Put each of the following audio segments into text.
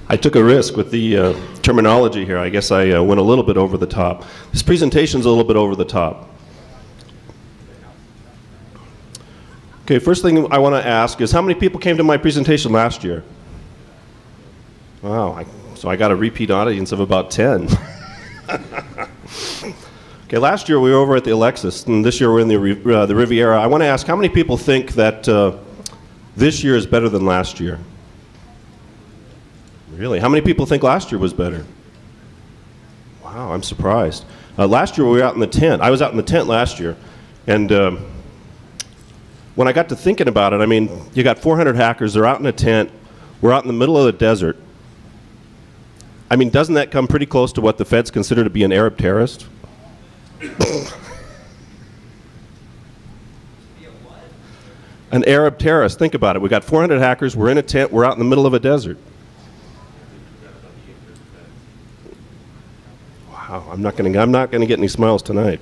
I took a risk with the terminology here. I guess I went a little bit over the top. This presentation's a little bit over the top. Okay, first thing I want to ask is how many people came to my presentation last year? Wow, so I got a repeat audience of about 10. Okay, last year we were over at the Alexis, and this year we're in the Riviera. I want to ask how many people think that this year is better than last year? Really? How many people think last year was better? Wow, I'm surprised. Last year we were out in the tent. I was out in the tent last year, and when I got to thinking about it, I mean, you got 400 hackers, they're out in a tent, we're out in the middle of the desert. I mean, doesn't that come pretty close to what the feds consider to be an Arab terrorist? An Arab terrorist, think about it. We got 400 hackers, we're in a tent, we're out in the middle of a desert. Wow, I'm not gonna get any smiles tonight.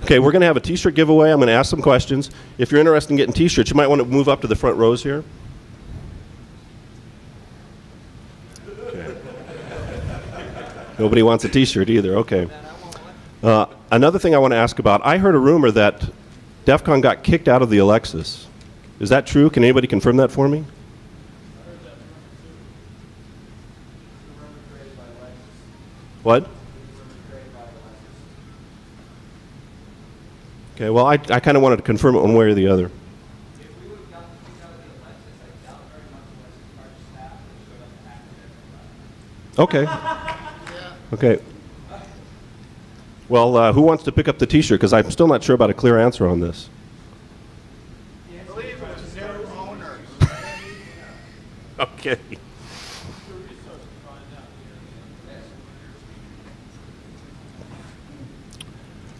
Okay, we're gonna have a t-shirt giveaway. I'm gonna ask some questions. If you're interested in getting t-shirts, you might want to move up to the front rows here. Okay. Nobody wants a t-shirt either, okay. Another thing I want to ask about, I heard a rumor that DEFCON got kicked out of the Alexis. Is that true? Can anybody confirm that for me? What? Okay, well, I kind of wanted to confirm it one way or the other. Okay. Okay. Well, who wants to pick up the t-shirt? Because I'm still not sure about a clear answer on this. I believe it was new owner. Okay.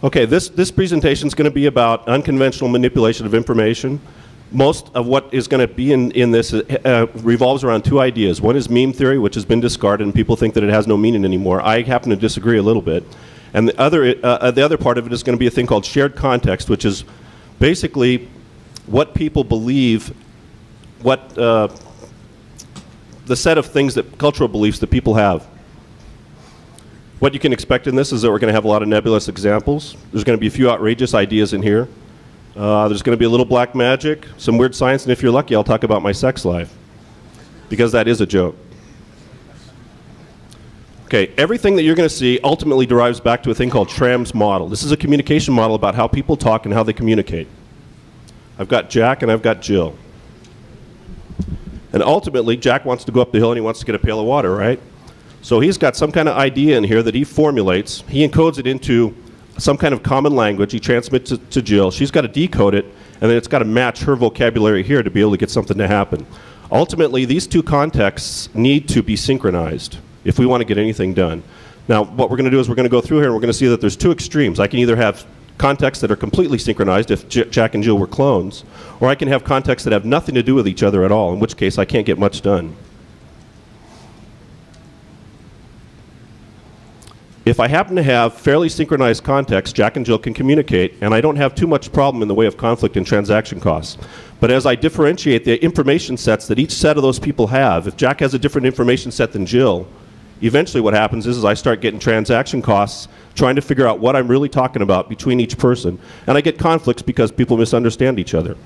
Okay, this presentation is going to be about unconventional manipulation of information. Most of what is going to be in this revolves around two ideas. One is meme theory, which has been discarded, and people think that it has no meaning anymore. I happen to disagree a little bit. And the other part of it is going to be a thing called shared context, which is basically what people believe, what the set of things that cultural beliefs that people have. What you can expect in this is that we're going to have a lot of nebulous examples. There's going to be a few outrageous ideas in here. There's going to be a little black magic, some weird science, and if you're lucky, I'll talk about my sex life, because that is a joke. Okay, everything that you're going to see ultimately derives back to a thing called Tram's model. This is a communication model about how people talk and how they communicate. I've got Jack and I've got Jill. And ultimately, Jack wants to go up the hill and he wants to get a pail of water, right? So he's got some kind of idea in here that he formulates. He encodes it into some kind of common language. He transmits it to Jill. She's got to decode it, and then it's got to match her vocabulary here to be able to get something to happen. Ultimately, these two contexts need to be synchronized if we want to get anything done. Now, what we're going to do is we're going to go through here and we're going to see that there's two extremes. I can either have contexts that are completely synchronized if Jack and Jill were clones, or I can have contexts that have nothing to do with each other at all, in which case I can't get much done. If I happen to have fairly synchronized context, Jack and Jill can communicate, and I don't have too much problem in the way of conflict and transaction costs. But as I differentiate the information sets that each set of those people have, if Jack has a different information set than Jill, eventually what happens is I start getting transaction costs trying to figure out what I'm really talking about between each person, and I get conflicts because people misunderstand each other.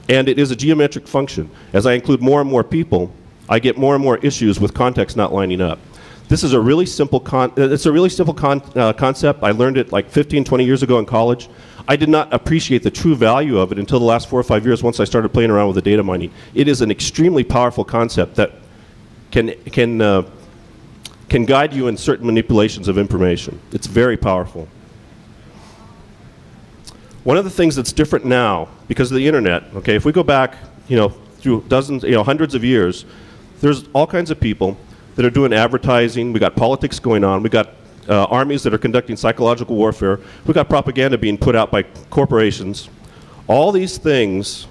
And it is a geometric function. As I include more and more people, I get more and more issues with context not lining up. This is a really simple concept. I learned it like 15, 20 years ago in college. I did not appreciate the true value of it until the last 4 or 5 years once I started playing around with the data mining. It is an extremely powerful concept that can guide you in certain manipulations of information. It's very powerful. One of the things that's different now, because of the internet, okay, if we go back, through dozens, hundreds of years, there's all kinds of people that are doing advertising. We got politics going on. We got armies that are conducting psychological warfare. We got propaganda being put out by corporations. All these things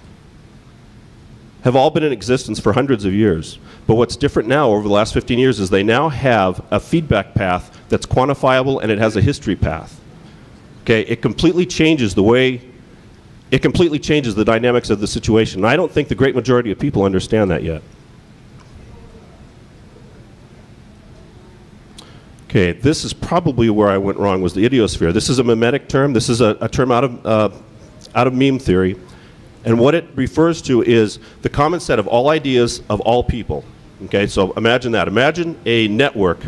have all been in existence for hundreds of years. But what's different now over the last 15 years is they now have a feedback path that's quantifiable, and it has a history path. Okay, it completely changes the way, it completely changes the dynamics of the situation. And I don't think the great majority of people understand that yet. Okay, this is probably where I went wrong, was the idiosphere. This is a memetic term. This is a term out of meme theory. And what it refers to is the common set of all ideas of all people. Okay, so imagine that. Imagine a network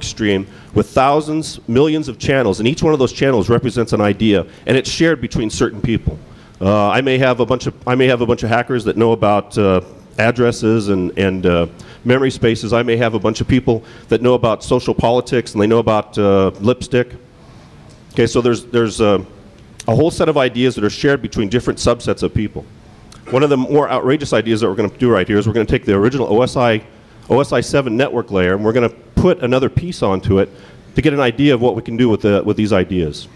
stream with thousands, millions of channels, and each one of those channels represents an idea, and it's shared between certain people. I may have a bunch of hackers that know about addresses and memory spaces. I may have a bunch of people that know about social politics and they know about lipstick. Okay, so there's a whole set of ideas that are shared between different subsets of people. One of the more outrageous ideas that we're going to do right here is we're going to take the original OSI 7 network layer and we're going to put another piece onto it to get an idea of what we can do with these ideas.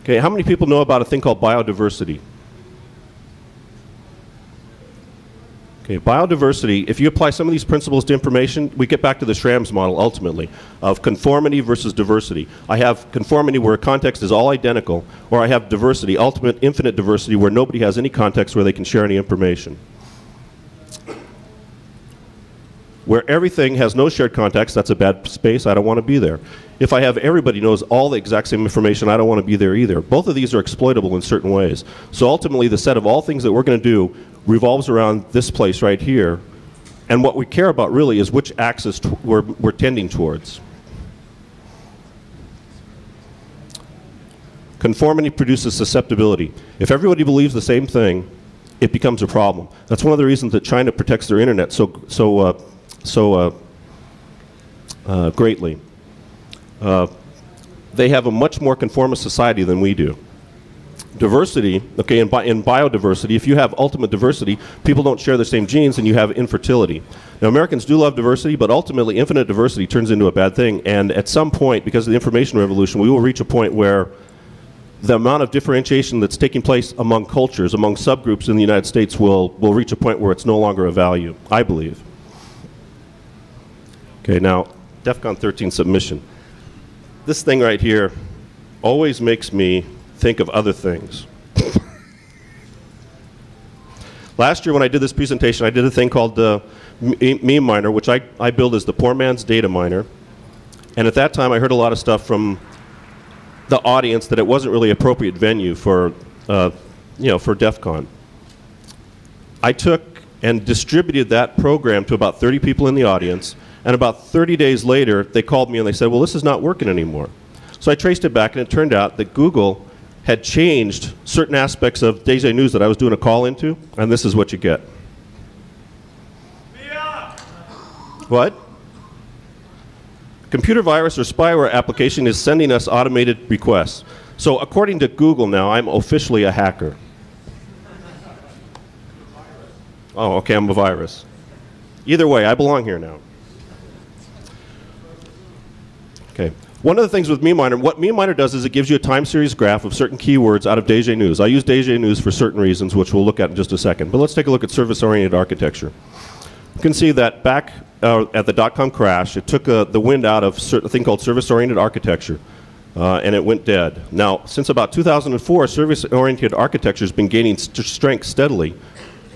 Okay, how many people know about a thing called biodiversity? Okay, biodiversity, if you apply some of these principles to information, we get back to the Schramm's model ultimately of conformity versus diversity. I have conformity where context is all identical, or I have diversity, ultimate infinite diversity, where nobody has any context where they can share any information. Where everything has no shared context, that's a bad space, I don't want to be there. If I have everybody knows all the exact same information, I don't want to be there either. Both of these are exploitable in certain ways. So ultimately, the set of all things that we're going to do revolves around this place right here. And what we care about really is which axis we're tending towards. Conformity produces susceptibility. If everybody believes the same thing, it becomes a problem. That's one of the reasons that China protects their internet so greatly. They have a much more conformist society than we do. Diversity, okay, in biodiversity, if you have ultimate diversity, people don't share the same genes and you have infertility. Now, Americans do love diversity, but ultimately infinite diversity turns into a bad thing. And at some point, because of the information revolution, we will reach a point where the amount of differentiation that's taking place among cultures, among subgroups in the United States will reach a point where it's no longer a value, I believe. Okay, now, DEFCON 13 submission. This thing right here always makes me think of other things. Last year when I did this presentation, I did a thing called the meme miner, which I build as the poor man's data miner. And at that time I heard a lot of stuff from the audience that it wasn't really appropriate venue for, for DEFCON. I took and distributed that program to about 30 people in the audience, and about 30 days later they called me and they said, well, this is not working anymore. So I traced it back and it turned out that Google had changed certain aspects of DayZ News that I was doing a call into, and this is what you get. What? Computer virus or spyware application is sending us automated requests. So according to Google now, I'm officially a hacker. Oh, okay, I'm a virus. Either way, I belong here now. Okay. One of the things with MemeMiner, what MemeMiner does is it gives you a time series graph of certain keywords out of DayZ News. I use DayZ News for certain reasons, which we'll look at in just a second. But let's take a look at service-oriented architecture. You can see that back at the .com crash, it took the wind out of a thing called service-oriented architecture, and it went dead. Now, since about 2004, service-oriented architecture has been gaining strength steadily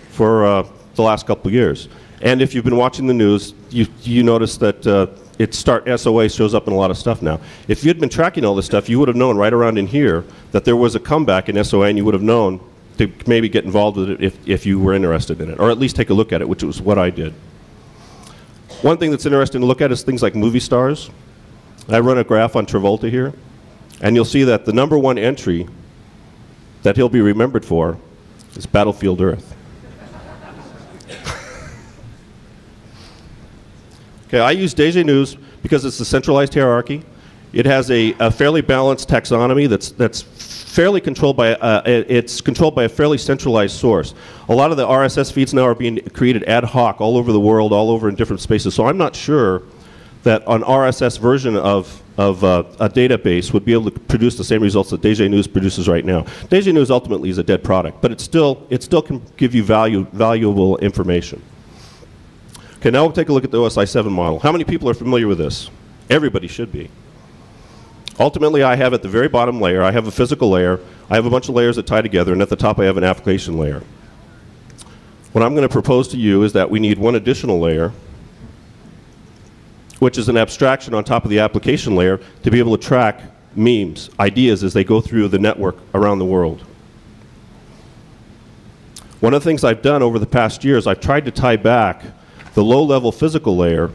for the last couple of years. And if you've been watching the news, you notice that SOA shows up in a lot of stuff now. If you'd been tracking all this stuff, you would have known right around in here that there was a comeback in SOA, and you would have known to maybe get involved with it if you were interested in it, or at least take a look at it, which was what I did. One thing that's interesting to look at is things like movie stars. I run a graph on Travolta here, and you'll see that the #1 entry that he'll be remembered for is Battlefield Earth. Okay, I use DayZ News because it's a centralized hierarchy. It has a fairly balanced taxonomy that's fairly controlled by it's controlled by a fairly centralized source. A lot of the RSS feeds now are being created ad hoc all over the world, all over in different spaces. So I'm not sure that an RSS version of a database would be able to produce the same results that DayZ News produces right now. DayZ News ultimately is a dead product, but it still can give you valuable information. Okay, now we'll take a look at the OSI 7 model. How many people are familiar with this? Everybody should be. Ultimately, I have at the very bottom layer, I have a physical layer, I have a bunch of layers that tie together, and at the top I have an application layer. What I'm going to propose to you is that we need one additional layer, which is an abstraction on top of the application layer to be able to track memes, ideas as they go through the network around the world. One of the things I've done over the past years, I've tried to tie back the low-level physical layer,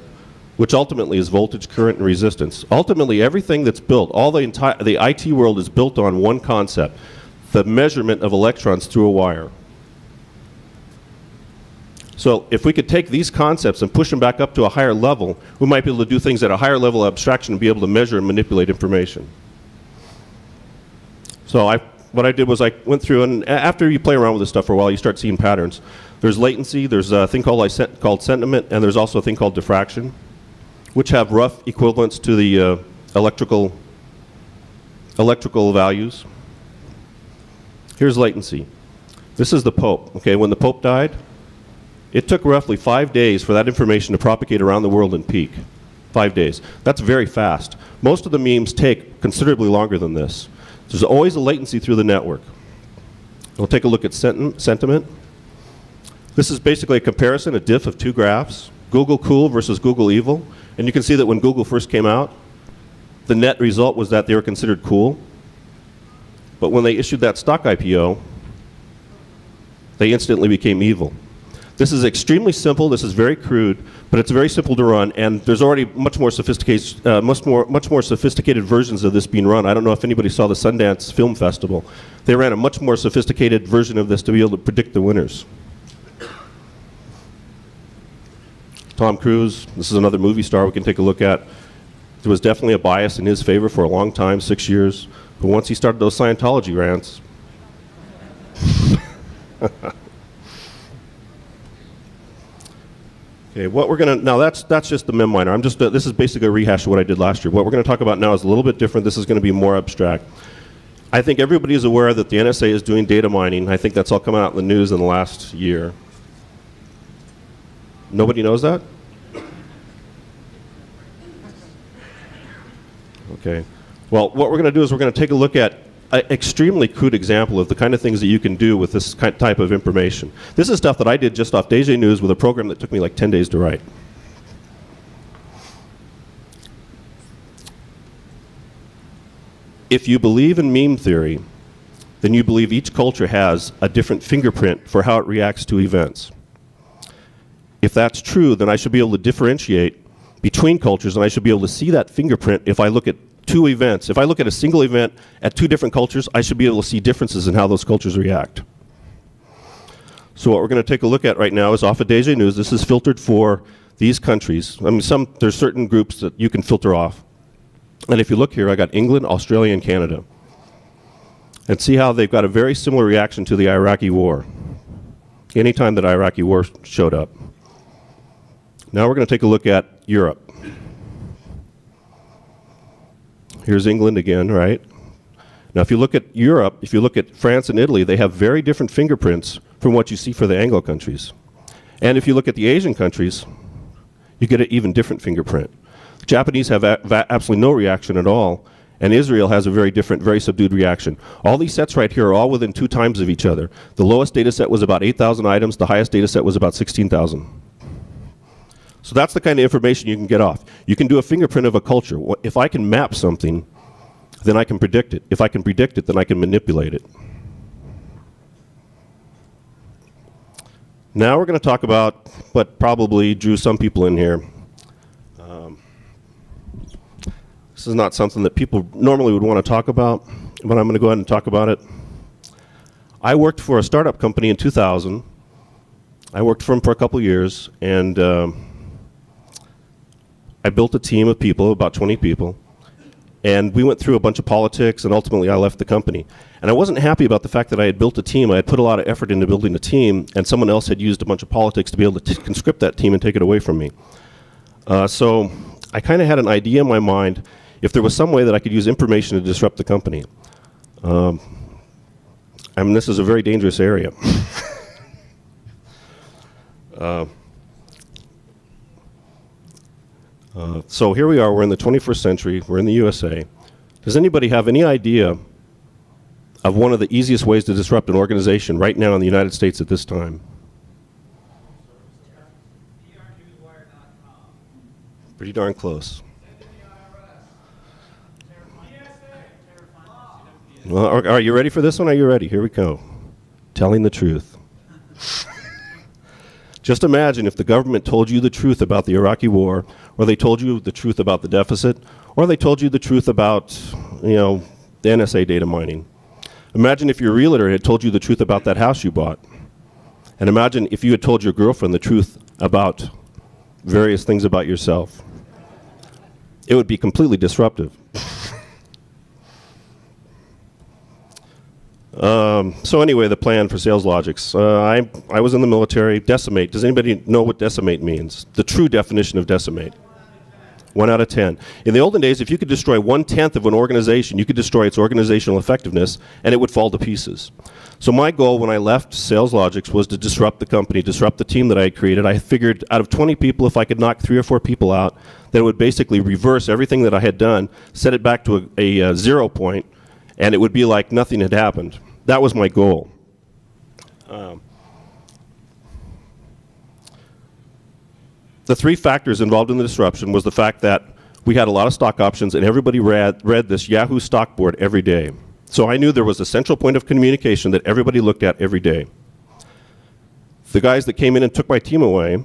which ultimately is voltage, current, and resistance. Ultimately, everything that's built, all the IT world is built on one concept, the measurement of electrons through a wire. So if we could take these concepts and push them back up to a higher level, we might be able to do things at a higher level of abstraction and be able to measure and manipulate information. So what I did was I went through, and after you play around with this stuff for a while, you start seeing patterns. There's latency, there's a thing called sentiment, and there's also a thing called diffraction, which have rough equivalents to the electrical values. Here's latency. This is the Pope. Okay, when the Pope died, it took roughly 5 days for that information to propagate around the world and peak. 5 days. That's very fast. Most of the memes take considerably longer than this. There's always a latency through the network. We'll take a look at sentiment. This is basically a comparison, a diff of two graphs, Google cool versus Google evil. And you can see that when Google first came out, the net result was that they were considered cool. But when they issued that stock IPO, they instantly became evil. This is extremely simple. This is very crude, but it's very simple to run. And there's already much more sophisticated versions of this being run. I don't know if anybody saw the Sundance Film Festival. They ran a much more sophisticated version of this to be able to predict the winners. Tom Cruise. This is another movie star we can take a look at. There was definitely a bias in his favor for a long time, 6 years. But once he started those Scientology rants. Okay, what we're going to, now that's just the mem miner. This is basically a rehash of what I did last year. What we're going to talk about now is a little bit different. This is going to be more abstract. I think everybody is aware that the NSA is doing data mining. I think that's all come out in the news in the last year. Nobody knows that? Okay. Well, what we're going to do is we're going to take a look at an extremely crude example of the kind of things that you can do with this type of information. This is stuff that I did just off DG News with a program that took me like 10 days to write. If you believe in meme theory, then you believe each culture has a different fingerprint for how it reacts to events. If that's true, then I should be able to differentiate between cultures, and I should be able to see that fingerprint if I look at two events. If I look at a single event at two different cultures, I should be able to see differences in how those cultures react. So what we're going to take a look at right now is off of DG News. This is filtered for these countries. I mean, there's certain groups that you can filter off. And if you look here, I got England, Australia, and Canada. And see how they've got a very similar reaction to the Iraqi war. Anytime that Iraqi war showed up. Now we're going to take a look at Europe. Here's England again, right? Now if you look at Europe, if you look at France and Italy, they have very different fingerprints from what you see for the Anglo countries. And if you look at the Asian countries, you get an even different fingerprint. The Japanese have absolutely no reaction at all, and Israel has a very different, very subdued reaction. All these sets right here are all within 2 times of each other. The lowest data set was about 8,000 items, the highest data set was about 16,000. So that's the kind of information you can get off. You can do a fingerprint of a culture. If I can map something, then I can predict it. If I can predict it, then I can manipulate it. Now we're going to talk about what probably drew some people in here. This is not something that people normally would want to talk about, but I'm going to go ahead and talk about it. I worked for a startup company in 2000. I worked for them for a couple years, and I built a team of people, about 20 people, and we went through a bunch of politics, and ultimately I left the company. And I wasn't happy about the fact that I had built a team. I had put a lot of effort into building a team, and someone else had used a bunch of politics to be able to conscript that team and take it away from me. So I kind of had an idea in my mind if there was some way that I could use information to disrupt the company. I mean, this is a very dangerous area. So here we are, we're in the 21st century, we're in the USA. Does anybody have any idea of one of the easiest ways to disrupt an organization right now in the United States at this time? Pretty darn close. Well, are you ready for this one? Are you ready? Here we go. Telling the truth. Just imagine if the government told you the truth about the Iraqi war, or they told you the truth about the deficit, or they told you the truth about, the NSA data mining. Imagine if your realtor had told you the truth about that house you bought. And imagine if you had told your girlfriend the truth about various things about yourself. It would be completely disruptive. So anyway, the plan for Sales Logics. I was in the military. Decimate. Does anybody know what decimate means? The true definition of decimate. 1 out of 10. In the olden days, if you could destroy 1/10 of an organization, you could destroy its organizational effectiveness, and it would fall to pieces. So my goal when I left Sales Logics was to disrupt the company, disrupt the team that I had created. I figured out of 20 people, if I could knock 3 or 4 people out, that it would basically reverse everything that I had done, set it back to a 0 point, and it would be like nothing had happened. That was my goal. The 3 factors involved in the disruption was the fact that we had a lot of stock options and everybody read this Yahoo stock board every day. So I knew there was a central point of communication that everybody looked at every day. The guys that came in and took my team away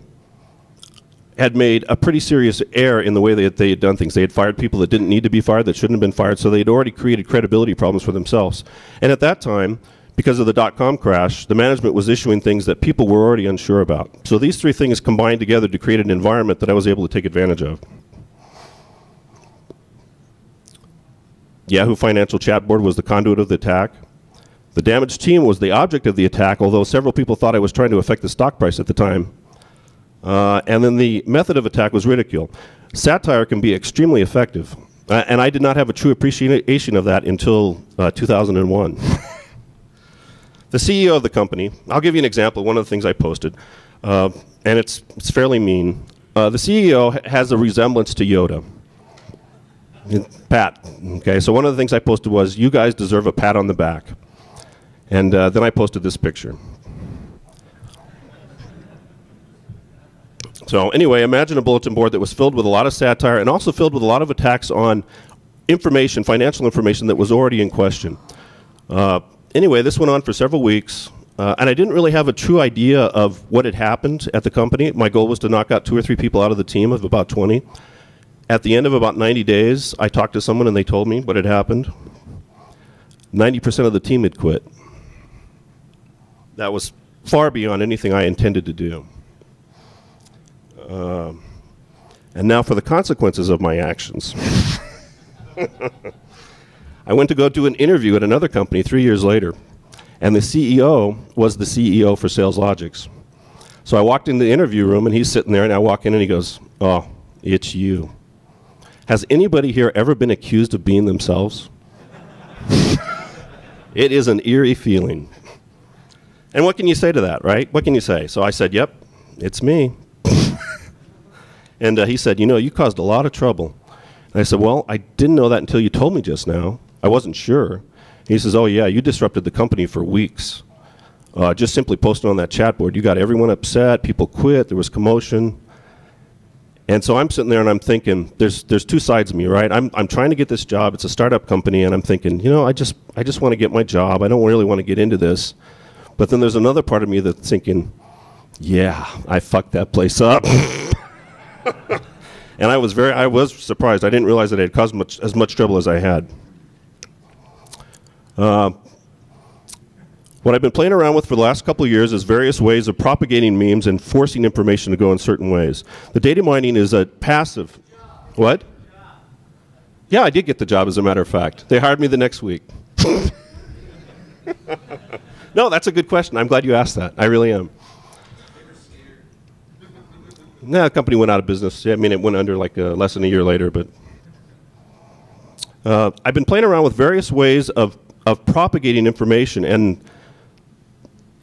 had made a pretty serious error in the way that they had done things. They had fired people that didn't need to be fired, that shouldn't have been fired, so they had already created credibility problems for themselves. And at that time, because of the dot-com crash, the management was issuing things that people were already unsure about. So these 3 things combined together to create an environment that I was able to take advantage of. Yahoo Financial Chat Board was the conduit of the attack. The damaged team was the object of the attack, although several people thought I was trying to affect the stock price at the time. And then the method of attack was ridicule. Satire can be extremely effective, and I did not have a true appreciation of that until 2001. The CEO of the company, I'll give you an example of one of the things I posted, and it's fairly mean. The CEO has a resemblance to Yoda. Pat, okay, so one of the things I posted was, you guys deserve a pat on the back. And then I posted this picture. So anyway, imagine a bulletin board that was filled with a lot of satire and also filled with a lot of attacks on information, financial information that was already in question. Anyway, this went on for several weeks, and I didn't really have a true idea of what had happened at the company. My goal was to knock out 2 or 3 people out of the team of about 20. At the end of about 90 days, I talked to someone and they told me what had happened. 90% of the team had quit. That was far beyond anything I intended to do. And now for the consequences of my actions. I went to go do an interview at another company 3 years later, and the CEO was the CEO for Sales Logics. So I walked in the interview room, and he's sitting there, and I walk in, and he goes, "Oh, it's you. Has anybody here ever been accused of being themselves?" It is an eerie feeling. And what can you say to that, right? What can you say? So I said, "Yep, it's me." And he said, "You caused a lot of trouble." And I said, "Well, I didn't know that until you told me just now. I wasn't sure." He says, "Oh yeah, you disrupted the company for weeks. Just simply posting on that chat board. You got everyone upset, people quit, there was commotion." And so I'm sitting there and I'm thinking, there's 2 sides of me, right? I'm trying to get this job, it's a startup company, and I'm thinking, I just want to get my job, I don't really want to get into this. But then there's another part of me that's thinking, yeah, I fucked that place up. And I was surprised. I didn't realize that I had caused as much trouble as I had. What I've been playing around with for the last couple of years is various ways of propagating memes and forcing information to go in certain ways. The data mining is a passive. What? Yeah, I did get the job, as a matter of fact. They hired me the next week. No, that's a good question. I'm glad you asked that. I really am. No, the company went out of business. I mean, it went under like less than a year later. But I've been playing around with various ways of propagating information, and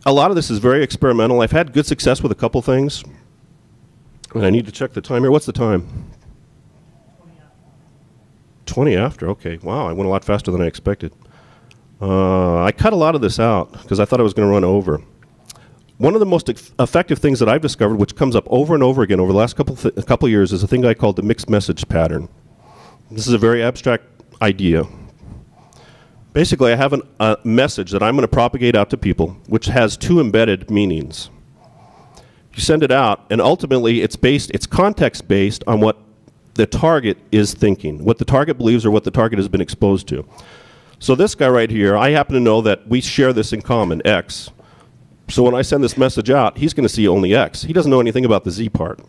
a lot of this is very experimental. I've had good success with a couple things. And I need to check the time here. What's the time? 20 after. Okay. Wow, I went a lot faster than I expected. I cut a lot of this out because I thought I was going to run over. One of the most effective things that I've discovered, which comes up over and over again over the last couple years, is a thing I call the mixed message pattern. This is a very abstract idea. Basically, I have a message that I'm going to propagate out to people, which has two embedded meanings. You send it out, and ultimately it's context based on what the target is thinking, what the target believes or what the target has been exposed to. So this guy right here, I happen to know that we share this in common, X. So when I send this message out, he's going to see only X. He doesn't know anything about the Z part.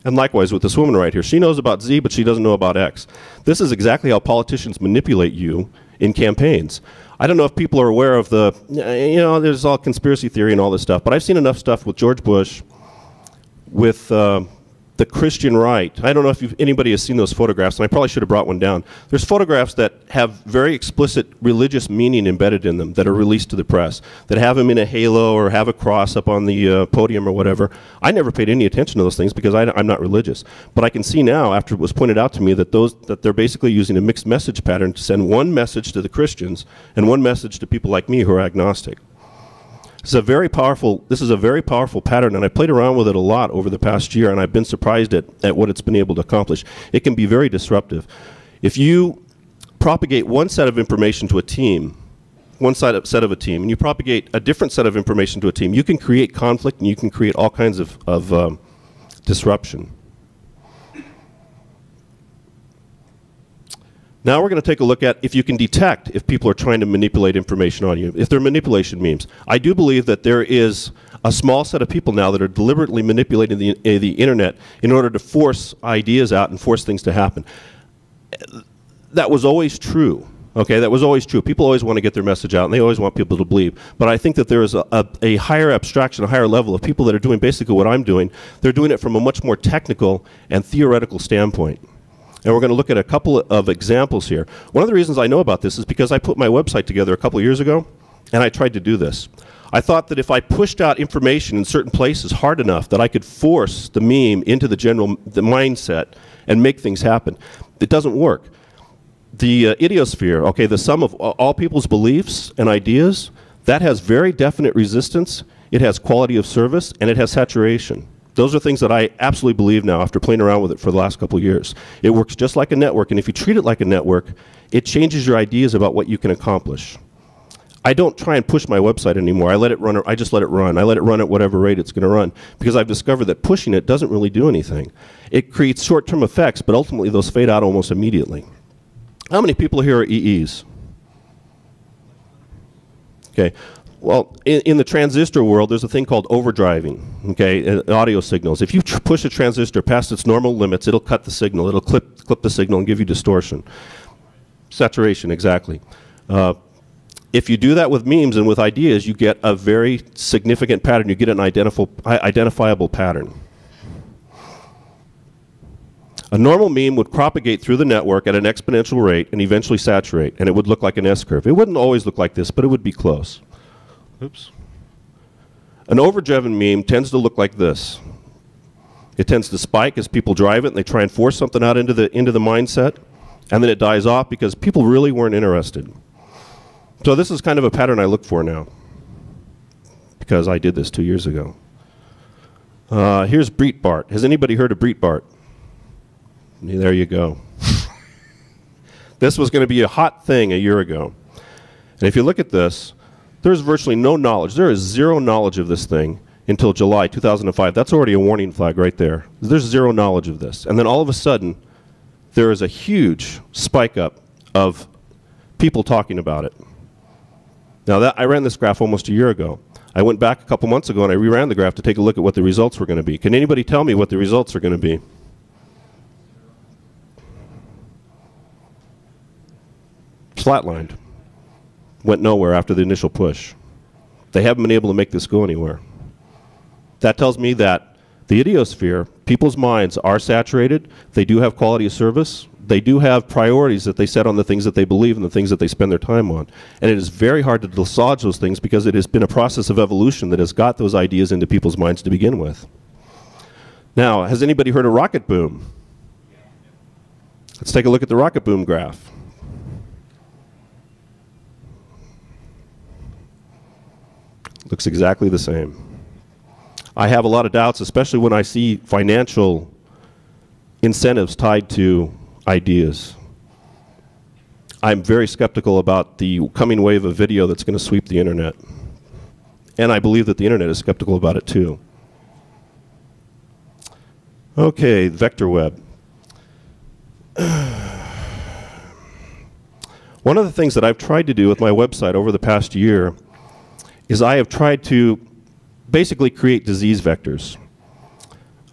And likewise with this woman right here. She knows about Z, but she doesn't know about X. This is exactly how politicians manipulate you in campaigns. I don't know if people are aware of the, there's all conspiracy theory and all this stuff, but I've seen enough stuff with George Bush, with the Christian right. I don't know if anybody has seen those photographs, and I probably should have brought one down. There's photographs that have very explicit religious meaning embedded in them that are released to the press, that have him in a halo or have a cross up on the podium or whatever. I never paid any attention to those things because I'm not religious. But I can see now, after it was pointed out to me, that they're basically using a mixed message pattern to send one message to the Christians and one message to people like me who are agnostic. This is a very powerful pattern, and I played around with it a lot over the past year, and I've been surprised at what it's been able to accomplish. It can be very disruptive. If you propagate one set of information to a team, set of a team, and you propagate a different set of information to a team, you can create conflict and you can create all kinds of disruption. Now we're going to take a look at if you can detect if people are trying to manipulate information on you, if they're manipulation memes. I do believe that there is a small set of people now that are deliberately manipulating the internet in order to force ideas out and force things to happen. That was always true. Okay, that was always true. People always want to get their message out, and they always want people to believe. But I think that there is a higher abstraction, a higher level of people that are doing basically what I'm doing. They're doing it from a much more technical and theoretical standpoint. And we're going to look at a couple of examples here. One of the reasons I know about this is because I put my website together a couple of years ago, and I tried to do this. I thought that if I pushed out information in certain places hard enough that I could force the meme into the mindset and make things happen. It doesn't work. The Idiosphere, okay, the sum of all people's beliefs and ideas, that has very definite resistance, it has quality of service, and it has saturation. Those are things that I absolutely believe now after playing around with it for the last couple of years. It works just like a network, and if you treat it like a network, it changes your ideas about what you can accomplish. I don't try and push my website anymore. I let it run. I just let it run. I let it run at whatever rate it's going to run because I've discovered that pushing it doesn't really do anything. It creates short-term effects, but ultimately those fade out almost immediately. How many people here are EEs? Okay. Well, in the transistor world, there's a thing called overdriving, okay, audio signals. If you push a transistor past its normal limits, it'll cut the signal. It'll clip the signal and give you distortion. Saturation, exactly. If you do that with memes and with ideas, you get a very significant pattern. You get an identifiable pattern. A normal meme would propagate through the network at an exponential rate and eventually saturate, and it would look like an S-curve. It wouldn't always look like this, but it would be close. Oops. An overdriven meme tends to look like this. It tends to spike as people drive it and they try and force something out into the mindset, and then it dies off because people really weren't interested. So this is kind of a pattern I look for now because I did this 2 years ago. Here's Breitbart. Has anybody heard of Breitbart? There you go. This was going to be a hot thing a year ago. And if you look at this, there's virtually no knowledge. There is zero knowledge of this thing until July 2005. That's already a warning flag right there. There's zero knowledge of this. And then all of a sudden, there is a huge spike up of people talking about it. Now, I ran this graph almost a year ago. I went back a couple months ago and I reran the graph to take a look at what the results were going to be. Can anybody tell me what the results are going to be? Flatlined. Went nowhere after the initial push. They haven't been able to make this go anywhere. That tells me that the idiosphere, people's minds are saturated. They do have quality of service. They do have priorities that they set on the things that they believe and the things that they spend their time on. And it is very hard to dislodge those things because it has been a process of evolution that has got those ideas into people's minds to begin with. Now, has anybody heard of rocket boom? Let's take a look at the rocket boom graph. Looks exactly the same. I have a lot of doubts, especially when I see financial incentives tied to ideas. I'm very skeptical about the coming wave of video that's going to sweep the internet. And I believe that the internet is skeptical about it too. Okay, vector web. One of the things that I've tried to do with my website over the past year is I have tried to basically create disease vectors.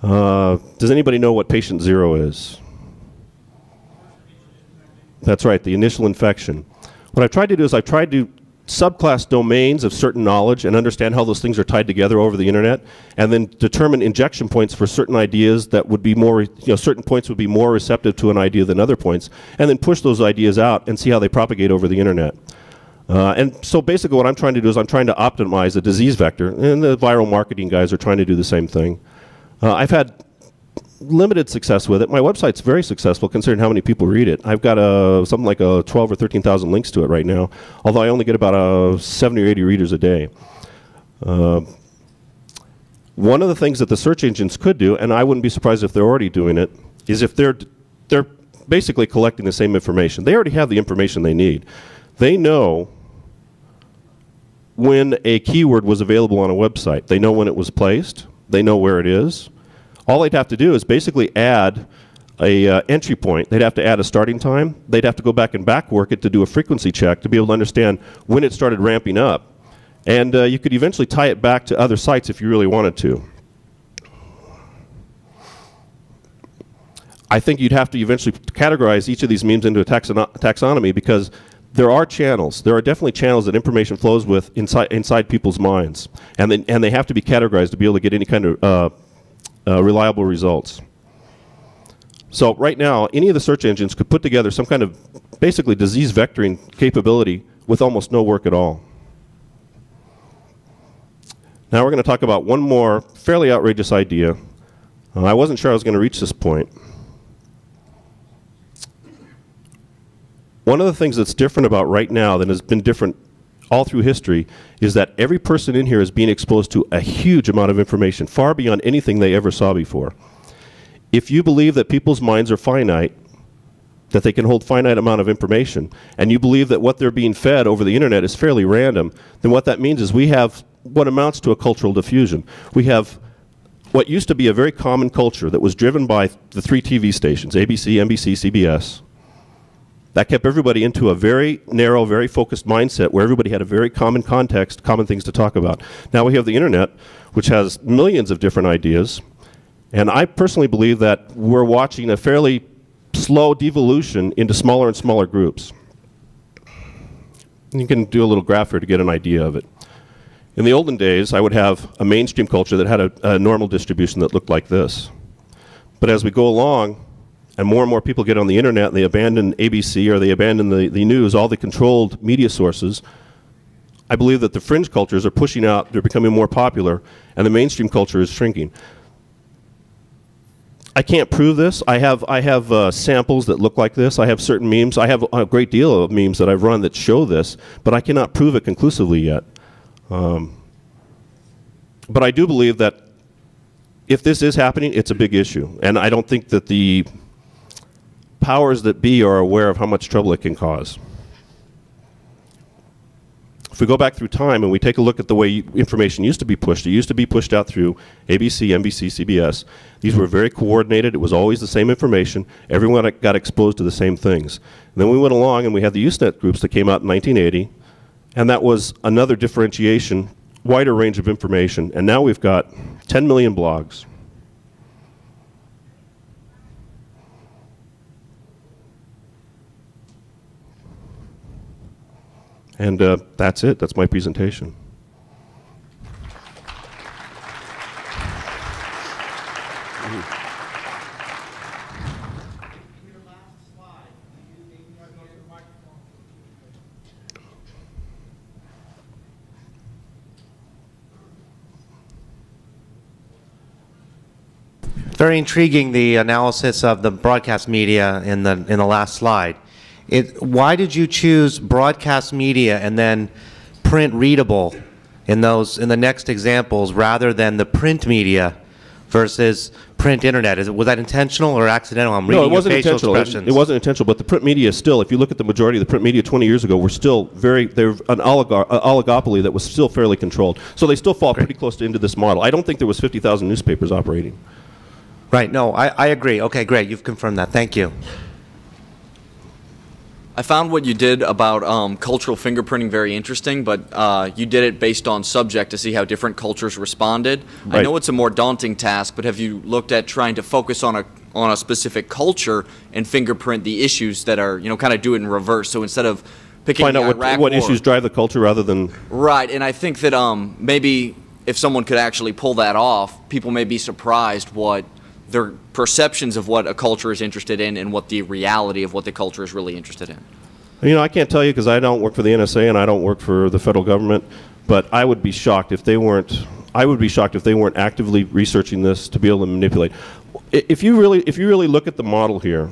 Does anybody know what patient 0 is? That's right, the initial infection. What I've tried to do is I've tried to subclass domains of certain knowledge and understand how those things are tied together over the internet, and then determine injection points for certain ideas that would be more, certain points would be more receptive to an idea than other points, and then push those ideas out and see how they propagate over the internet. And so basically what I'm trying to do is I'm trying to optimize a disease vector, and the viral marketing guys are trying to do the same thing. I've had limited success with it. My website's very successful considering how many people read it. I've got something like 12 or 13,000 links to it right now, although I only get about 70 or 80 readers a day. One of the things that the search engines could do, and I wouldn't be surprised if they're already doing it, is if they're basically collecting the same information. They already have the information they need. They know when a keyword was available on a website. They know when it was placed. They know where it is. All they'd have to do is basically add a entry point. They'd have to add a starting time. They'd have to go back and backwork it to do a frequency check to be able to understand when it started ramping up. And you could eventually tie it back to other sites if you really wanted to. I think you'd have to eventually categorize each of these memes into a taxonomy, because there are channels. There are definitely channels that information flows with inside people's minds. And they have to be categorized to be able to get any kind of reliable results. So right now, any of the search engines could put together some kind of basically disease vectoring capability with almost no work at all. Now we're going to talk about one more fairly outrageous idea. I wasn't sure I was going to reach this point. One of the things that's different about right now than has been different all through history is that every person in here is being exposed to a huge amount of information, far beyond anything they ever saw before. If you believe that people's minds are finite, that they can hold finite amount of information, and you believe that what they're being fed over the internet is fairly random, then what that means is we have what amounts to a cultural diffusion. We have what used to be a very common culture that was driven by the 3 TV stations, ABC, NBC, CBS. That kept everybody into a very narrow, very focused mindset where everybody had a very common context, common things to talk about. Now we have the internet, which has millions of different ideas, and I personally believe that we're watching a fairly slow devolution into smaller and smaller groups. You can do a little graph here to get an idea of it. In the olden days, I would have a mainstream culture that had a normal distribution that looked like this. But as we go along, and more people get on the internet, and they abandon ABC or they abandon the news, all the controlled media sources, I believe that the fringe cultures are pushing out, they're becoming more popular, and the mainstream culture is shrinking. I can't prove this. I have samples that look like this. I have certain memes. I have a great deal of memes that I've run that show this, but I cannot prove it conclusively yet. But I do believe that if this is happening, it's a big issue. And I don't think that the powers that be are aware of how much trouble it can cause. If we go back through time and we take a look at the way information used to be pushed, it used to be pushed out through ABC, NBC, CBS. These were very coordinated. It was always the same information. Everyone got exposed to the same things. And then we went along and we had the Usenet groups that came out in 1980, and that was another differentiation, wider range of information. And now we've got 10 million blogs. And that's it. That's my presentation. Very intriguing, the analysis of the broadcast media in the last slide. Why did you choose broadcast media and then print readable in the next examples rather than the print media versus print internet? Was that intentional or accidental? I'm reading your facial expressions. It wasn't intentional, but the print media still, if you look at the majority of the print media 20 years ago, were still they're an oligopoly that was still fairly controlled. So they still fall pretty close into this model. I don't think there was 50,000 newspapers operating. Right, no, I agree. Okay, great, you've confirmed that. Thank you. I found what you did about cultural fingerprinting very interesting, but you did it based on subject to see how different cultures responded. Right. I know it's a more daunting task, but have you looked at trying to focus on a specific culture and fingerprint the issues that are, kind of do it in reverse? So instead of picking find out what issues drive the culture rather than... Right, and I think that maybe if someone could actually pull that off, people may be surprised what their perceptions of what a culture is interested in and what the reality of what the culture is really interested in. I can't tell you because I don't work for the NSA and I don't work for the federal government, but I would be shocked if they weren't. I would be shocked if they weren't actively researching this to be able to manipulate. If you really look at the model here,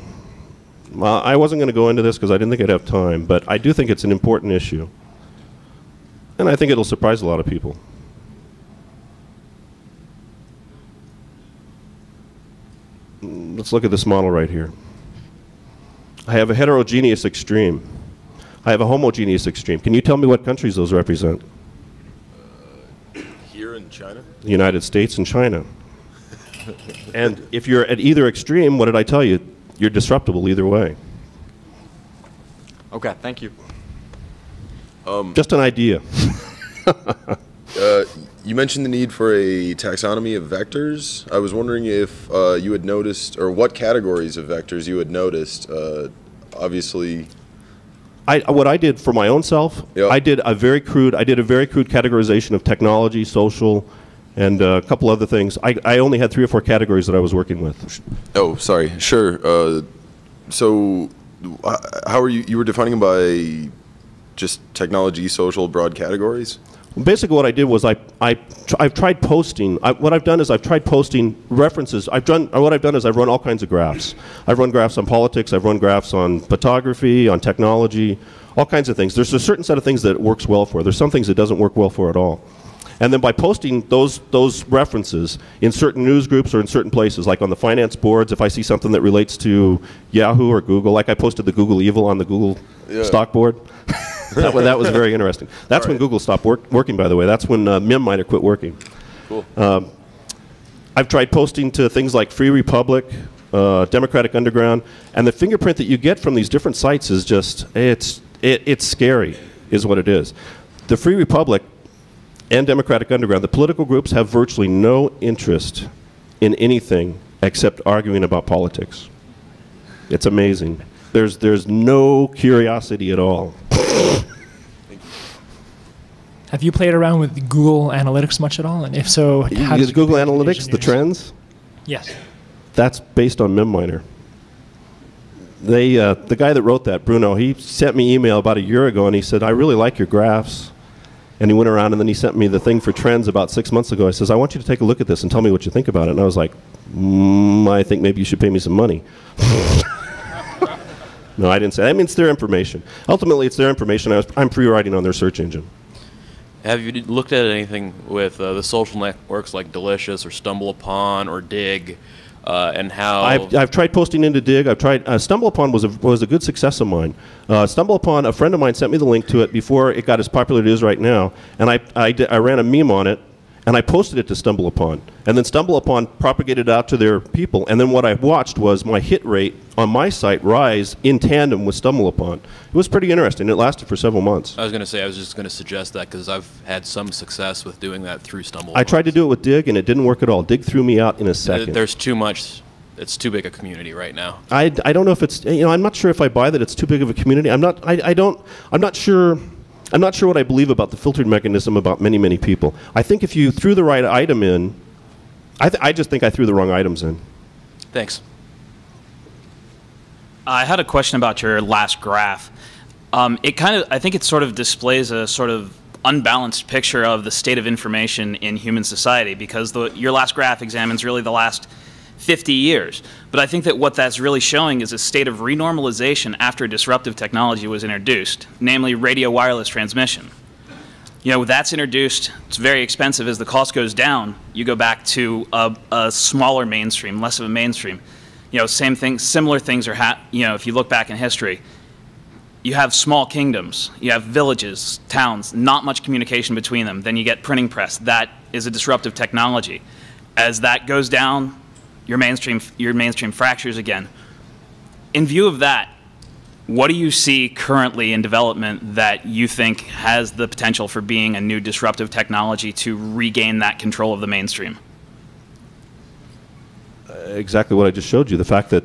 I wasn't going to go into this because I didn't think I'd have time, but I do think it's an important issue, and I think it'll surprise a lot of people. Let's look at this model right here. I have a heterogeneous extreme. I have a homogeneous extreme. Can you tell me what countries those represent? Here in China? The United States and China. And if you're at either extreme, what did I tell you? You're disruptible either way. Okay, thank you. Just an idea. You mentioned the need for a taxonomy of vectors. I was wondering if you had noticed, or what categories of vectors you had noticed. Obviously, what I did for my own self, yep. I did a very crude categorization of technology, social, and a couple other things. I only had 3 or 4 categories that I was working with. Oh, sorry. Sure. So, how are you were defining them by just technology, social, broad categories? Basically, what I did was I've tried posting. What I've done is I've tried posting references. What I've done is I've run all kinds of graphs. I've run graphs on politics. I've run graphs on photography, on technology, all kinds of things. There's a certain set of things that it works well for. There's some things it doesn't work well for at all. And then by posting those references in certain news groups or in certain places, like on the finance boards, if I see something that relates to Yahoo or Google, like I posted the Google Evil on the Google stock board. That was very interesting. That's when Google stopped working, by the way. That's when Memetic quit working. Cool. I've tried posting to things like Free Republic, Democratic Underground, and the fingerprint that you get from these different sites is just, it's scary, is what it is. The Free Republic and Democratic Underground, the political groups have virtually no interest in anything except arguing about politics. It's amazing. There's no curiosity at all. Have you played around with Google Analytics much at all? And if so, how does Google Analytics, the trends? Yes. That's based on MemMiner. The guy that wrote that, Bruno, he sent me an email about a year ago and he said, I really like your graphs. And he went around and then he sent me the thing for trends about 6 months ago. He says, I want you to take a look at this and tell me what you think about it. And I was like, I think maybe you should pay me some money. No, I didn't say that. I mean, it's their information. Ultimately, it's their information. I'm free-riding on their search engine. Have you looked at anything with the social networks like Delicious or StumbleUpon or Dig, and how... I've tried posting into Dig. I've tried... StumbleUpon was a good success of mine. StumbleUpon, a friend of mine sent me the link to it before it got as popular as it is right now, and I ran a meme on it, and I posted it to StumbleUpon. And then StumbleUpon propagated it out to their people, and then what I watched was my hit rate on my site rise in tandem with StumbleUpon. It was pretty interesting. It lasted for several months. I was going to say, I was just going to suggest that because I've had some success with doing that through StumbleUpon. I tried to do it with Dig, and it didn't work at all. Dig threw me out in a second. There's too much. It's too big a community right now. I don't know if it's, I'm not sure if I buy that it's too big of a community. I'm not sure what I believe about the filtering mechanism about many, many people. I think if you threw the right item in, I just think I threw the wrong items in. Thanks. I had a question about your last graph. I think it sort of displays a sort of unbalanced picture of the state of information in human society, because your last graph examines really the last 50 years. But I think that what that's really showing is a state of renormalization after disruptive technology was introduced, namely radio wireless transmission. You know, that's introduced, it's very expensive. As the cost goes down, you go back to a smaller mainstream, less of a mainstream. You know, same thing, similar things are, you know, if you look back in history, you have small kingdoms, you have villages, towns, not much communication between them. Then you get printing press. That is a disruptive technology. As that goes down, your mainstream fractures again. In view of that, what do you see currently in development that you think has the potential for being a new disruptive technology to regain that control of the mainstream? Exactly what I just showed you, the fact that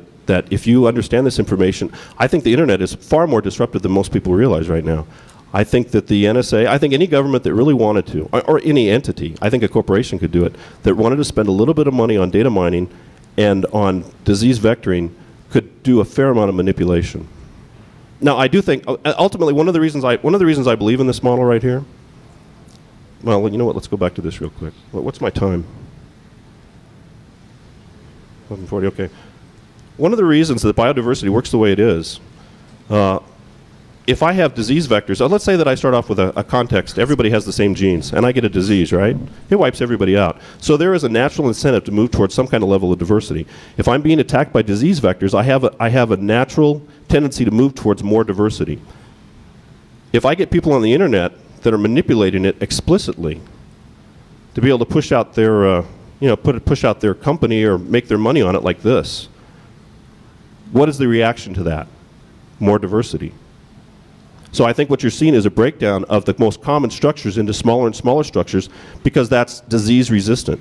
if you understand this information, I think the internet is far more disruptive than most people realize right now. I think that the NSA, I think any government that really wanted to, or any entity, I think a corporation could do it, that wanted to spend a little bit of money on data mining and on disease vectoring could do a fair amount of manipulation. Now, I do think, ultimately, one of the reasons I believe in this model right here, well, you know what, let's go back to this real quick. What's my time? 11:40, okay. One of the reasons that biodiversity works the way it is, if I have disease vectors, let's say that I start off with a context, everybody has the same genes, and I get a disease, right? It wipes everybody out. So there is a natural incentive to move towards some kind of level of diversity. If I'm being attacked by disease vectors, I have a natural tendency to move towards more diversity. If I get people on the internet that are manipulating it explicitly to be able to push out their, push out their company or make their money on it like this, what is the reaction to that? More diversity. So I think what you're seeing is a breakdown of the most common structures into smaller and smaller structures because that's disease resistant.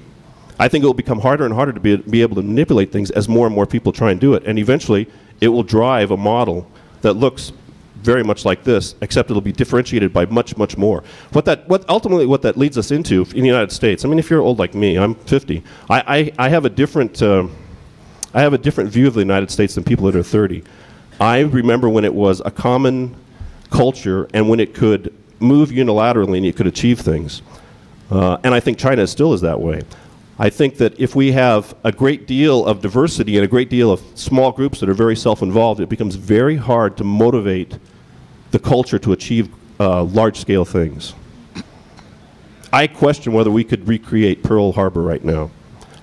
I think it will become harder and harder to be able to manipulate things as more and more people try and do it. And eventually it will drive a model that looks very much like this, except it'll be differentiated by much, much more. Ultimately what that leads us into in the United States, I mean, if you're old like me, I'm 50, I have a different view of the United States than people that are 30. I remember when it was a common culture and when it could move unilaterally and it could achieve things. And I think China still is that way. I think that if we have a great deal of diversity and a great deal of small groups that are very self-involved, it becomes very hard to motivate the culture to achieve large-scale things. I question whether we could recreate Pearl Harbor right now.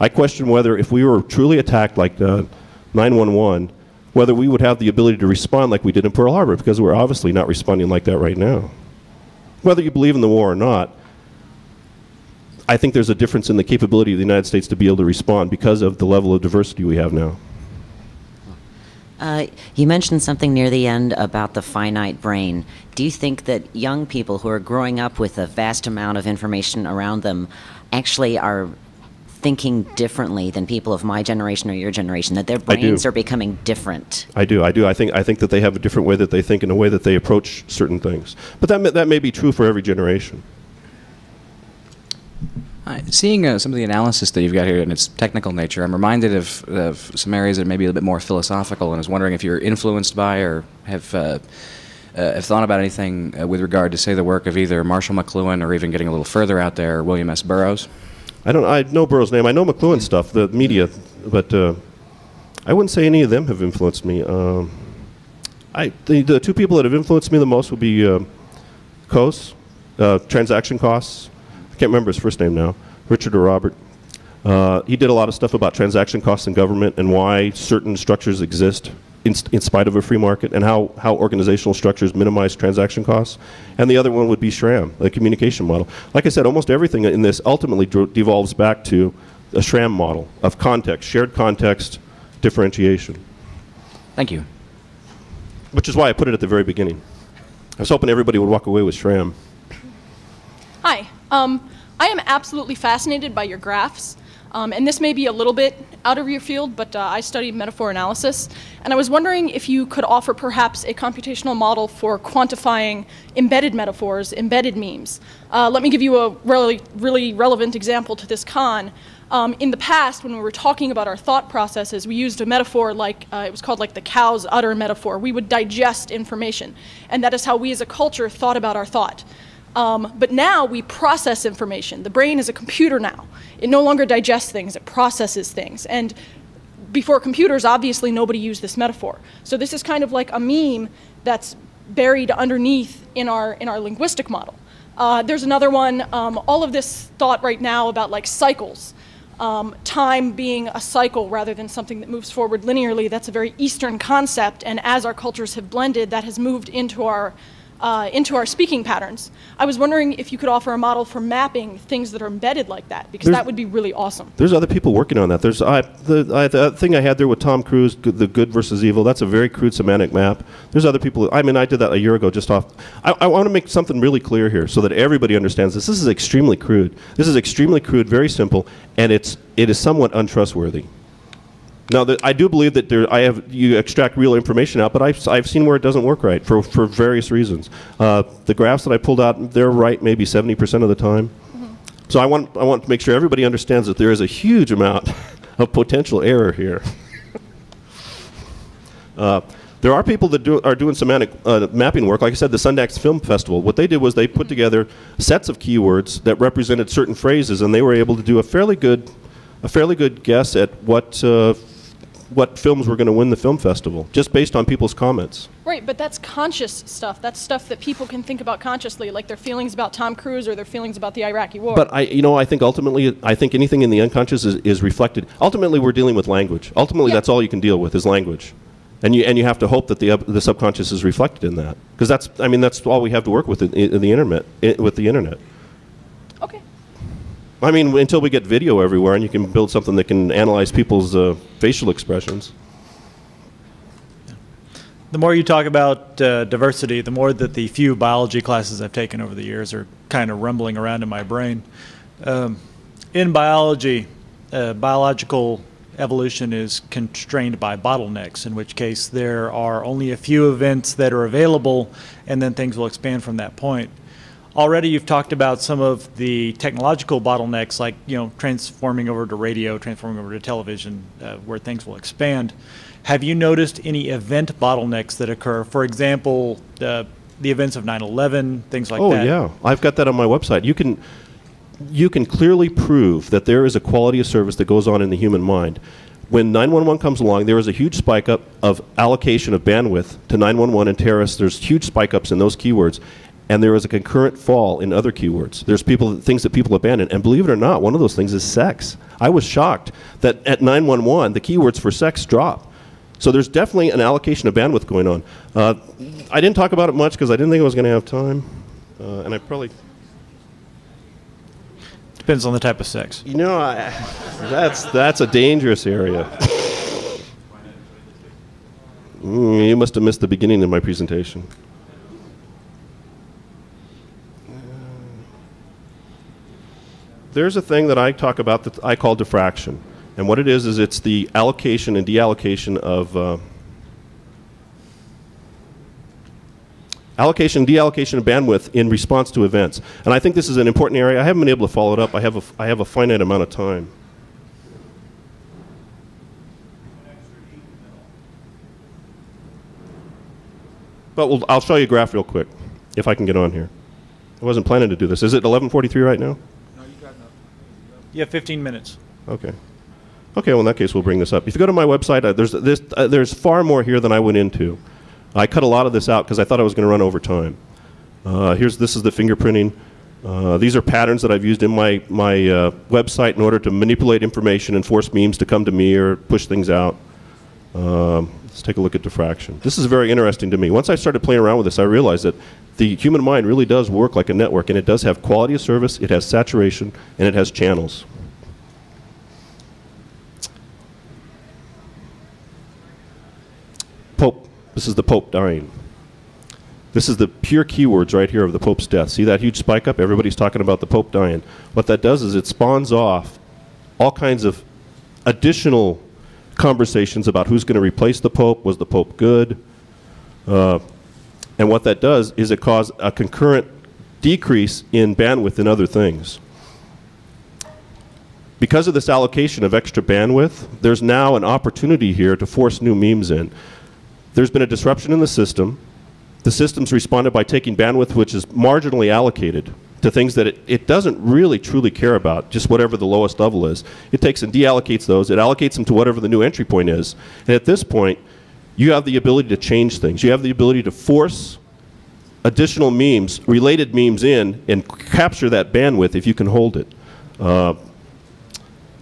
I question whether if we were truly attacked like 9/11, whether we would have the ability to respond like we did in Pearl Harbor, because we're obviously not responding like that right now. Whether you believe in the war or not, I think there's a difference in the capability of the United States to be able to respond because of the level of diversity we have now. You mentioned something near the end about the finite brain. Do you think that young people who are growing up with a vast amount of information around them actually are thinking differently than people of my generation or your generation, that their brains are becoming different? I do. I think that they have a different way that they think and a way that they approach certain things. But that may be true for every generation. Seeing some of the analysis that you've got here in its technical nature, I'm reminded of some areas that may be a bit more philosophical, and I was wondering if you're influenced by or have thought about anything with regard to, say, the work of either Marshall McLuhan or even getting a little further out there, William S. Burroughs. I know Burroughs' name. I know McLuhan stuff, the media, but I wouldn't say any of them have influenced me. The two people that have influenced me the most would be Coase, transaction costs. I can't remember his first name now, Richard or Robert. He did a lot of stuff about transaction costs in government and why certain structures exist in spite of a free market, and how organizational structures minimize transaction costs. And the other one would be SRAM, the communication model. Like I said, almost everything in this ultimately devolves back to a SRAM model of context, shared context, differentiation. Thank you. Which is why I put it at the very beginning. I was hoping everybody would walk away with SRAM. Hi. I am absolutely fascinated by your graphs. And this may be a little bit out of your field, but I study metaphor analysis. And I was wondering if you could offer perhaps a computational model for quantifying embedded metaphors, embedded memes. Let me give you a really relevant example to this con. In the past, when we were talking about our thought processes, we used a metaphor like, it was called like the cow's udder metaphor. We would digest information. And that is how we as a culture thought about our thought. But now we process information. The brain is a computer now. It no longer digests things, it processes things. And before computers, obviously nobody used this metaphor. So this is kind of like a meme that's buried underneath in our linguistic model. There's another one, all of this thought right now about like cycles. Time being a cycle rather than something that moves forward linearly. That's a very Eastern concept, and as our cultures have blended, that has moved into our speaking patterns. I was wondering if you could offer a model for mapping things that are embedded like that, because that would be really awesome. There's other people working on that. There's the thing I had there with Tom Cruise, the good versus evil. That's a very crude semantic map. There's other people. I mean, I did that a year ago just off. I want to make something really clear here so that everybody understands this. This is extremely crude. This is extremely crude, very simple, and it is somewhat untrustworthy. Now, I do believe that you extract real information out, but I've seen where it doesn't work right for various reasons. The graphs that I pulled out, they're right maybe 70% of the time. Mm-hmm. So I want to make sure everybody understands that there is a huge amount of potential error here. There are people that are doing semantic mapping work. Like I said, the Sundance Film Festival, what they did was they put together sets of keywords that represented certain phrases, and they were able to do a fairly good guess at what films were going to win the film festival, just based on people's comments. Right, but that's conscious stuff. That's stuff that people can think about consciously, like their feelings about Tom Cruise or their feelings about the Iraqi war. But I think ultimately, anything in the unconscious is reflected. Ultimately, we're dealing with language. Ultimately, that's all you can deal with is language, and you have to hope that the subconscious is reflected in that, because that's all we have to work with in the internet. Okay. I mean, until we get video everywhere and you can build something that can analyze people's facial expressions. The more you talk about diversity, the more that the few biology classes I've taken over the years are kind of rumbling around in my brain. In biology, biological evolution is constrained by bottlenecks, in which case there are only a few events that are available, and then things will expand from that point. Already you've talked about some of the technological bottlenecks, like transforming over to radio, transforming over to television, where things will expand. Have you noticed any event bottlenecks that occur? For example, the events of 9/11, things like that. Oh yeah, I've got that on my website. You can clearly prove that there is a quality of service that goes on in the human mind. When 911 comes along, there is a huge spike up of allocation of bandwidth to 911 and terrorists. There's huge spike ups in those keywords. And there is a concurrent fall in other keywords. There's things that people abandon. And believe it or not, one of those things is sex. I was shocked that at 911, the keywords for sex drop. So there's definitely an allocation of bandwidth going on. I didn't talk about it much because I didn't think I was going to have time. And I probably... Depends on the type of sex. That's a dangerous area. You must have missed the beginning of my presentation. There's a thing that I talk about that I call diffraction. And what it is it's the allocation and deallocation of deallocation of bandwidth in response to events. And I think this is an important area. I haven't been able to follow it up. I have a finite amount of time. But I'll show you a graph real quick, if I can get on here. I wasn't planning to do this. Is it 11:43 right now? You have 15 minutes. Okay. Okay, well in that case we'll bring this up. If you go to my website, there's far more here than I went into. I cut a lot of this out because I thought I was going to run over time. This is the fingerprinting. These are patterns that I've used in my website in order to manipulate information and force memes to come to me or push things out. Let's take a look at diffraction. This is very interesting to me. Once I started playing around with this, I realized that the human mind really does work like a network, and it does have quality of service, it has saturation, and it has channels. Pope. This is the Pope dying. This is the pure keywords right here of the Pope's death. See that huge spike up? Everybody's talking about the Pope dying. What that does is it spawns off all kinds of additional conversations about who's going to replace the Pope. Was the Pope good? And what that does is it causes a concurrent decrease in bandwidth in other things. Because of this allocation of extra bandwidth, there's now an opportunity here to force new memes in. There's been a disruption in the system. The system's responded by taking bandwidth which is marginally allocated to things that it doesn't really truly care about, just whatever the lowest level is. It takes and deallocates those. It allocates them to whatever the new entry point is. And at this point, you have the ability to change things. You have the ability to force additional memes, related memes in, and capture that bandwidth if you can hold it.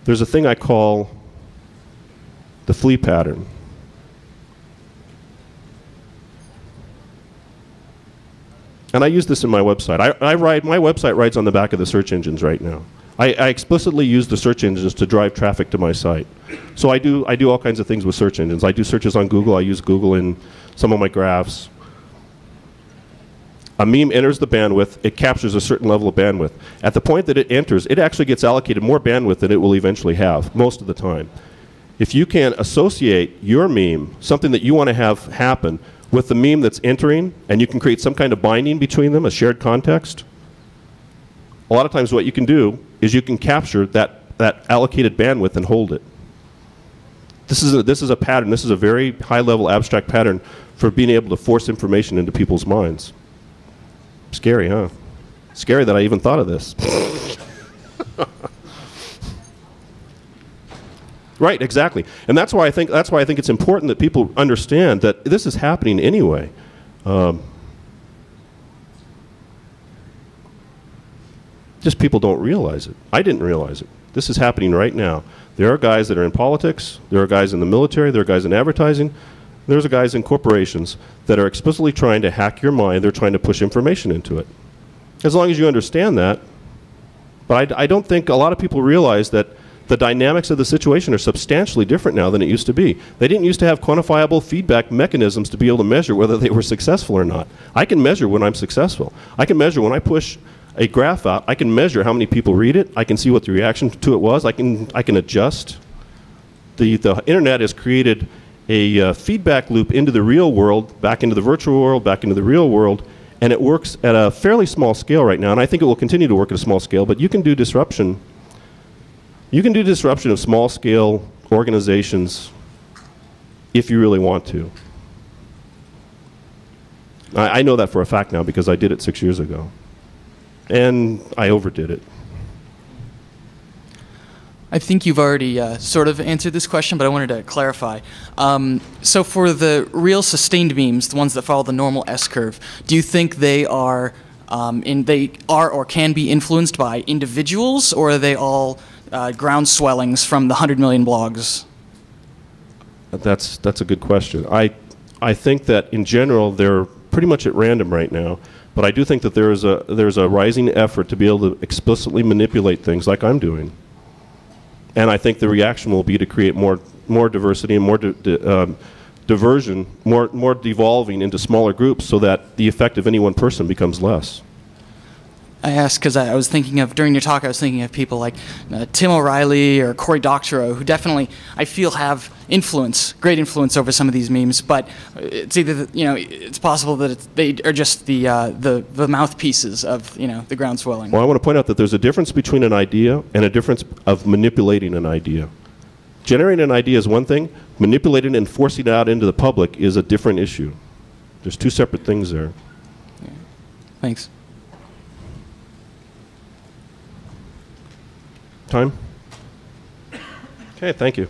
There's a thing I call the flea pattern. And I use this in my website. My website rides on the back of the search engines right now. I explicitly use the search engines to drive traffic to my site. So I do all kinds of things with search engines. I do searches on Google. I use Google in some of my graphs. A meme enters the bandwidth. It captures a certain level of bandwidth. At the point that it enters, it actually gets allocated more bandwidth than it will eventually have, most of the time. If you can associate your meme, something that you want to have happen, with the meme that's entering, and you can create some kind of binding between them, a shared context, a lot of times what you can do is you can capture that allocated bandwidth and hold it. This is a pattern. This is a very high-level abstract pattern for being able to force information into people's minds. Scary, huh? Scary that I even thought of this. Right, exactly. And that's why I think it's important that people understand that this is happening anyway. Just people don't realize it. I didn't realize it. This is happening right now. There are guys that are in politics, there are guys in the military, there are guys in advertising, there's guys in corporations that are explicitly trying to hack your mind. They're trying to push information into it. As long as you understand that. But I don't think a lot of people realize that the dynamics of the situation are substantially different now than it used to be. They didn't used to have quantifiable feedback mechanisms to be able to measure whether they were successful or not. I can measure when I'm successful. I can measure when I push a graph out. I can measure how many people read it. I can see what the reaction to it was. I can adjust. The internet has created a feedback loop into the real world, back into the virtual world, back into the real world, and it works at a fairly small scale right now, and I think it will continue to work at a small scale, but you can do disruption. You can do disruption of small-scale organizations if you really want to. I know that for a fact now because I did it 6 years ago. And I overdid it. I think you've already sort of answered this question, but I wanted to clarify. So for the real sustained memes, the ones that follow the normal S-curve, do you think they are or can be influenced by individuals, or are they all ground swellings from the 100 million blogs? That's a good question. I think that in general they're pretty much at random right now, but I do think that there's a rising effort to be able to explicitly manipulate things like I'm doing. And I think the reaction will be to create more diversity and more diversion, more devolving into smaller groups so that the effect of any one person becomes less. I asked because I was thinking of, during your talk, I was thinking of people like Tim O'Reilly or Cory Doctorow, who definitely, I feel, have influence, great influence over some of these memes, but it's either, it's possible that they are just the mouthpieces of, the ground swelling. Well, I want to point out that there's a difference between an idea and a difference of manipulating an idea. Generating an idea is one thing, manipulating and forcing it out into the public is a different issue. There's two separate things there. Yeah. Thanks. Time? Okay, thank you.